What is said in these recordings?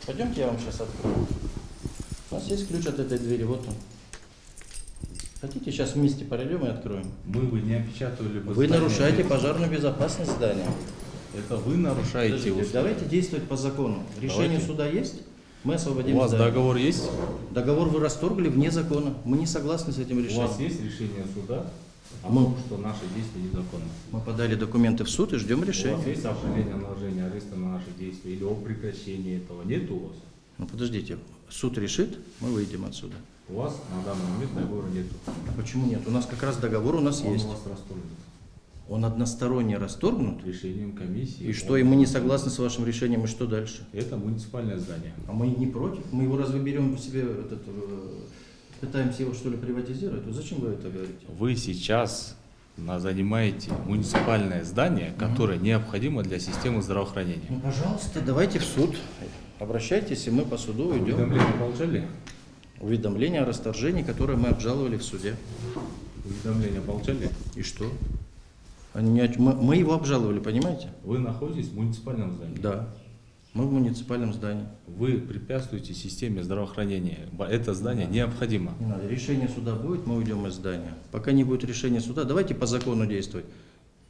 Пойдемте, я вам сейчас открою. У нас есть ключ от этой двери, вот он. Хотите, сейчас вместе пройдем и откроем? Вы не опечатывали бы Вы здание. нарушаете пожарную безопасность здания. Это вы нарушаете. Подождите, давайте действовать по закону. Решение Давайте. суда есть? Мы освободим У вас здание. договор есть? Договор вы расторгли вне закона. Мы не согласны с этим У решением. вас есть решение суда о Мы- том, что наши действия незаконны? Мы подали документы в суд и ждем У вас решения. есть объявление о наложении ареста на наши действия или о прекращении этого? Нет у вас? Ну подождите, суд решит, мы выйдем отсюда. У вас на данный момент договора нет. Почему нет? У нас как раз договор у нас Он есть. у вас расторгнут Он односторонне расторгнут. решением комиссии. И что, и мы не согласны с вашим решением, и что дальше? Это муниципальное здание. А мы не против. Мы его разве берем себе, пытаемся его что ли приватизировать? Вот зачем вы это говорите? Вы сейчас занимаете муниципальное здание, которое необходимо для системы здравоохранения. Ну, пожалуйста, давайте в суд. Обращайтесь, и мы по суду уйдем. Уведомление получали? Уведомление о расторжении, которое мы обжаловали в суде. Уведомление получали? И что? Мы его обжаловали, понимаете? Вы находитесь в муниципальном здании. Да. Мы в муниципальном здании. Вы препятствуете системе здравоохранения. Это здание необходимо. Не надо. Решение суда будет, мы уйдем из здания. Пока не будет решения суда, давайте по закону действовать.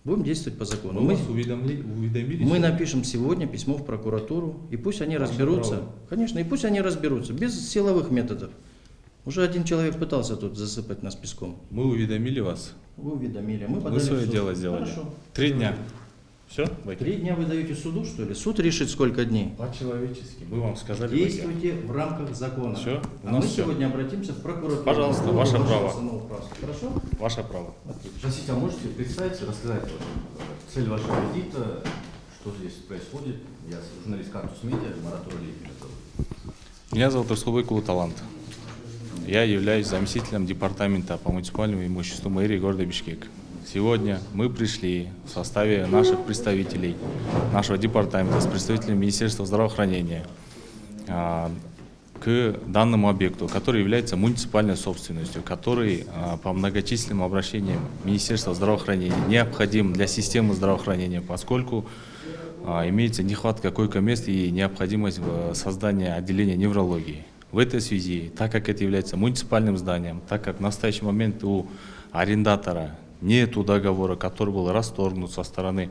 Будем действовать по закону. Мы вас уведомили? Мы напишем сегодня письмо в прокуратуру, и пусть они Ваше разберутся. право. Конечно, и пусть они разберутся, без силовых методов. Уже один человек пытался тут засыпать нас песком. Мы уведомили вас. Вы уведомили, мы Вы подали в свое суд. дело сделали. Хорошо. 3 дня. Все? 3 дня вы даете суду, что ли? Суд решит, сколько дней. По-человечески. Мы вам сказали. Действуйте в рамках закона. Всё, у А нас мы всё. сегодня обратимся в прокуратуру. Пожалуйста, Вы ваше пожалуйста, право. на управство. Хорошо? Ваше право. Простите, а можете представиться, рассказать цель вашего визита, что здесь происходит? Я журналист «Кактус Медиа», Марат Уралиев меня зовут. Меня зовут Расхубай Кулуталант. Я являюсь заместителем департамента по муниципальному имуществу мэрии города Бишкек. Сегодня мы пришли в составе наших представителей, нашего департамента, с представителями Министерства здравоохранения к данному объекту, который является муниципальной собственностью, который по многочисленным обращениям Министерства здравоохранения необходим для системы здравоохранения, поскольку имеется нехватка койко-мест и необходимость создания отделения неврологии. В этой связи, так как это является муниципальным зданием, так как в настоящий момент у арендатора нет договора, который был расторгнут со стороны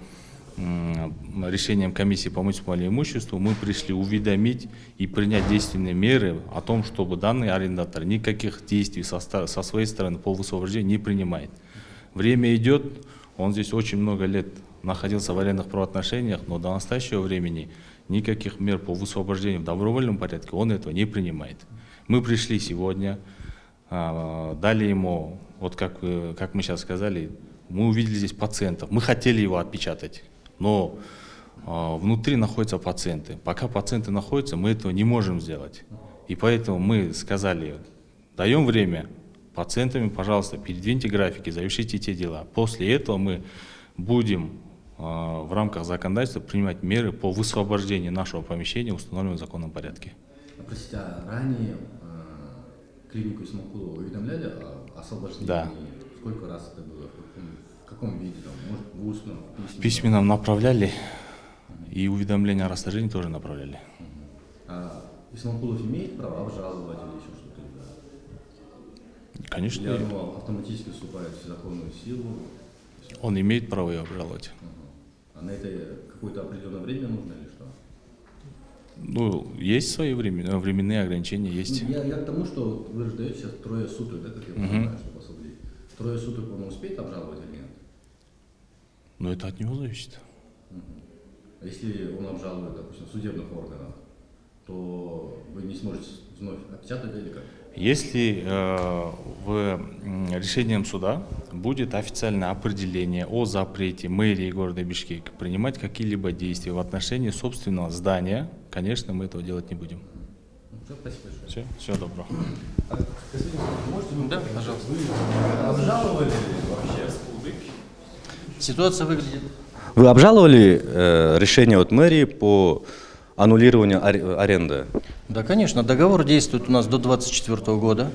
решением комиссии по муниципальному имуществу, мы пришли уведомить и принять действенные меры о том, чтобы данный арендатор никаких действий со своей стороны по высвобождению не принимает. Время идет, он здесь очень много лет находился в арендных правоотношениях, но до настоящего времени никаких мер по высвобождению в добровольном порядке он этого не принимает. Мы пришли сегодня, дали ему, вот как мы сейчас сказали, мы увидели здесь пациентов, мы хотели его отпечатать, но внутри находятся пациенты. Пока пациенты находятся, мы этого не можем сделать. И поэтому мы сказали, даем время пациентами, пожалуйста, передвиньте графики, завершите те дела. После этого мы будем в рамках законодательства принимать меры по высвобождению нашего помещения в установленном законном порядке. Простите, а ранее клинику Исмакулова уведомляли о освобождении? Да. Сколько раз это было? В каком виде? Там, может, в устном, В письменном направляли и уведомление о расторжении тоже направляли. А Исмакулов имеет право обжаловать или еще что-то? Конечно, Или оно автоматически вступает в законную силу? он имеет право ее обжаловать. А на это какое-то определенное время нужно или что? Ну, есть свои временные ограничения, есть. Ну, я к тому, что вы же даете сейчас 3 суток, да, как я понимаю, чтобы освободить. 3 суток он успеет обжаловать или нет? Но это от него зависит. А если он обжалует, допустим, в судебных органах, то вы не сможете вновь отпечатать или как? Если решением суда будет официальное определение о запрете мэрии города Бишкек принимать какие-либо действия в отношении собственного здания, конечно, мы этого делать не будем. Все, спасибо большое. Все, всего доброго. Можете вы, Да, пожалуйста. вы обжаловали вообще? Ситуация выглядит... Вы обжаловали решение от мэрии по аннулированию аренды? Да, конечно, договор действует у нас до 2024 года.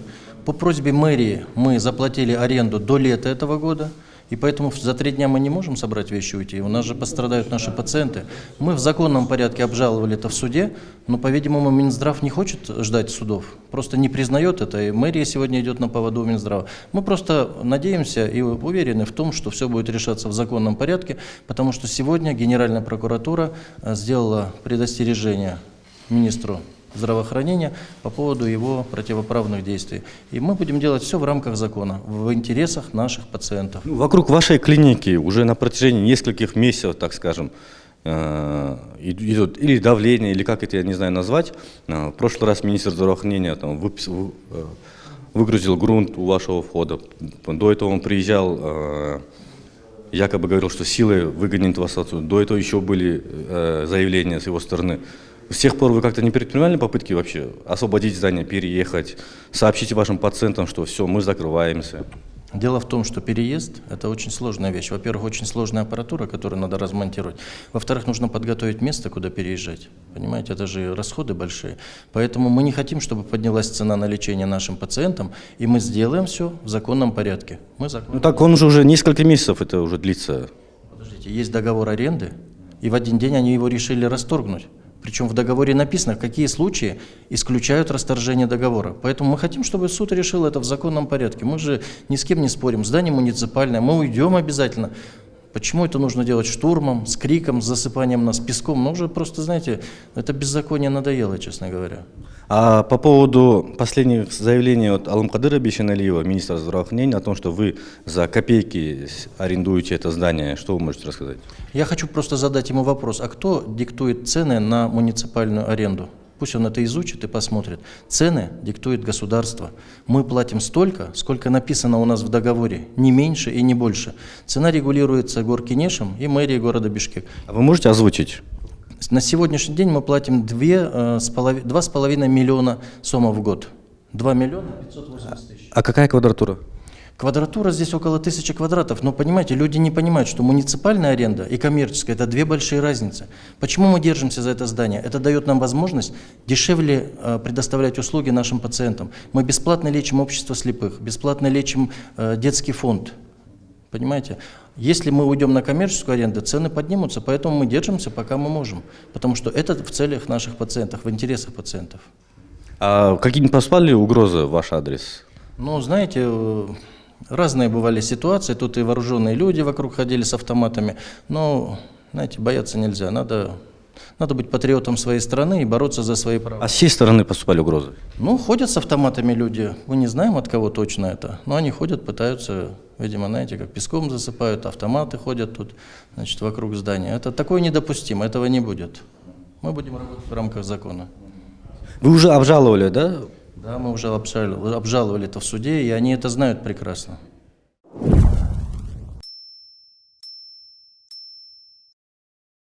По просьбе мэрии мы заплатили аренду до лета этого года. И поэтому за 3 дня мы не можем собрать вещи и уйти. У нас же пострадают наши пациенты. Мы в законном порядке обжаловали это в суде, но, по-видимому, Минздрав не хочет ждать судов. Просто не признает это, и мэрия сегодня идет на поводу у Минздрава. Мы просто надеемся и уверены в том, что все будет решаться в законном порядке, потому что сегодня Генеральная прокуратура сделала предостережение министру здравоохранения по поводу его противоправных действий. И мы будем делать все в рамках закона, в интересах наших пациентов. Вокруг вашей клиники уже на протяжении нескольких месяцев, так скажем, идет или давление, или как это, я не знаю, назвать. В прошлый раз министр здравоохранения там, выгрузил грунт у вашего входа. До этого он приезжал, якобы говорил, что силой выгонит вас отсюда. До этого еще были заявления с его стороны. С тех пор вы как-то не предпринимали попытки вообще освободить здание, переехать, сообщите вашим пациентам, что все, мы закрываемся? Дело в том, что переезд – это очень сложная вещь. Во-первых, очень сложная аппаратура, которую надо размонтировать. Во-вторых, нужно подготовить место, куда переезжать. Понимаете, это же расходы большие. Поэтому мы не хотим, чтобы поднялась цена на лечение нашим пациентам, и мы сделаем все в законном порядке. Ну так он же уже несколько месяцев это уже длится. Подождите, есть договор аренды, и в один день они его решили расторгнуть. Причем в договоре написано, в какие случаи исключают расторжение договора. Поэтому мы хотим, чтобы суд решил это в законном порядке. Мы же ни с кем не спорим. Здание муниципальное, мы уйдем обязательно. Почему это нужно делать штурмом, с криком, с засыпанием нас песком? Ну, уже просто, знаете, это беззаконие надоело, честно говоря. А по поводу последних заявлений от Алымкадыра Бейшеналиева, министра здравоохранения, о том, что вы за копейки арендуете это здание, что вы можете рассказать? Я хочу просто задать ему вопрос, а кто диктует цены на муниципальную аренду? Пусть он это изучит и посмотрит. Цены диктует государство. Мы платим столько, сколько написано у нас в договоре, не меньше и не больше. Цена регулируется Горкинешем и мэрией города Бишкек. А вы можете озвучить? На сегодняшний день мы платим 2,5 миллиона сомов в год. 2 миллиона 580 тысяч. А какая квадратура? Квадратура здесь около 1000 квадратов, но понимаете, люди не понимают, что муниципальная аренда и коммерческая – это две большие разницы. Почему мы держимся за это здание? Это дает нам возможность дешевле предоставлять услуги нашим пациентам. Мы бесплатно лечим общество слепых, бесплатно лечим детский фонд. Понимаете? Если мы уйдем на коммерческую аренду, цены поднимутся, поэтому мы держимся, пока мы можем. Потому что это в целях наших пациентов, в интересах пациентов. А какие-нибудь поступали угрозы в ваш адрес? Ну, знаете, разные бывали ситуации, тут и вооруженные люди вокруг ходили с автоматами, но, знаете, бояться нельзя, надо быть патриотом своей страны и бороться за свои права. А с чьей стороны поступали угрозы? Ну, ходят с автоматами люди, мы не знаем, от кого точно это, но они ходят, пытаются, видимо, знаете, как песком засыпают, автоматы ходят тут, значит, вокруг здания. Это такое недопустимо, этого не будет. Мы будем работать в рамках закона. Вы уже обжаловали, да? Да, мы уже обжаловали это в суде, и они это знают прекрасно.